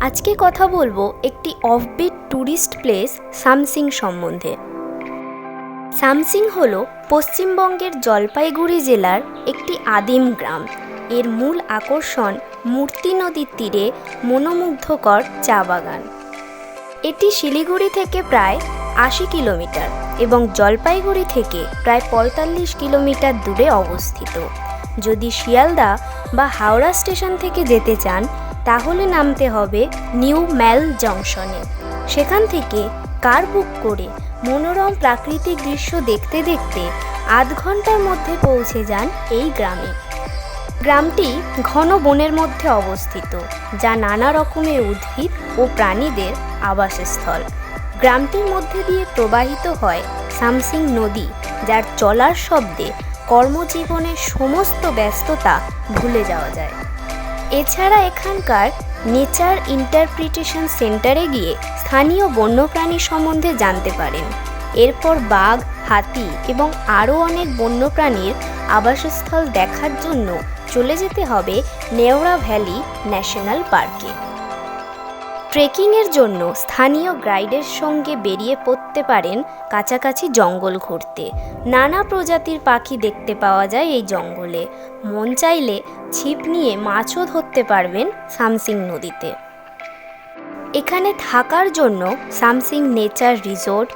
আজকে কথা বলবো একটি অফবিট ট্যুরিস্ট প্লেস সামসিং সম্বন্ধে। সামসিং হলো পশ্চিমবঙ্গের জলপাইগুড়ি জেলার একটি আদিম গ্রাম। এর মূল আকর্ষণ মূর্তি নদীর তীরে মনোমুগ্ধকর চা বাগান। এটি শিলিগুড়ি থেকে প্রায় ৮০ কিলোমিটার এবং জলপাইগুড়ি থেকে প্রায় ৪৫ কিলোমিটার দূরে অবস্থিত। যদি শিয়ালদা বা হাওড়া স্টেশন থেকে যেতে চান তাহলে নামতে হবে নিউ ম্যাল জংশনে। সেখান থেকে কার বুক করে মনোরম প্রাকৃতিক দৃশ্য দেখতে দেখতে আধ ঘন্টার মধ্যে পৌঁছে যান এই গ্রামে। গ্রামটি ঘন বনের মধ্যে অবস্থিত, যা নানা রকমের উদ্ভিদ ও প্রাণীদের আবাসস্থল। গ্রামটির মধ্যে দিয়ে প্রবাহিত হয় সামসিং নদী, যার চলার শব্দে কর্মজীবনের সমস্ত ব্যস্ততা ভুলে যাওয়া যায়। এছাড়া এখানকার নেচার ইন্টারপ্রিটেশন সেন্টারে গিয়ে স্থানীয় বন্যপ্রাণী সম্বন্ধে জানতে পারেন। এরপর বাঘ, হাতি এবং আরও অনেক বন্যপ্রাণীর আবাসস্থল দেখার জন্য চলে যেতে হবে নেওড়া ভ্যালি ন্যাশনাল পার্কে। ট্রেকিংয়ের জন্য স্থানীয় গাইডের সঙ্গে বেরিয়ে পড়তে পারেন কাছাকাছি জঙ্গল ঘুরতে। নানা প্রজাতির পাখি দেখতে পাওয়া যায় এই জঙ্গলে। মন চাইলে ছিপ নিয়ে মাছও ধরতে পারবেন সামসিং নদীতে। এখানে থাকার জন্য Samsing nature resort,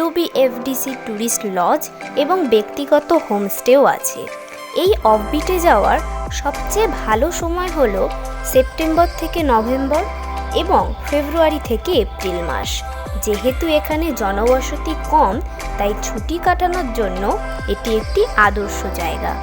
WBFDC tourist lodge এবং ব্যক্তিগত হোমস্টেও আছে। এই অফবিটে যাওয়ার সবচেয়ে ভালো সময় হলো সেপ্টেম্বর থেকে নভেম্বর এবং ফেব্রুয়ারি থেকে এপ্রিল মাস। যেহেতু এখানে জনবসতি কম, তাই ছুটি কাটানোর জন্য এটি একটি আদর্শ জায়গা।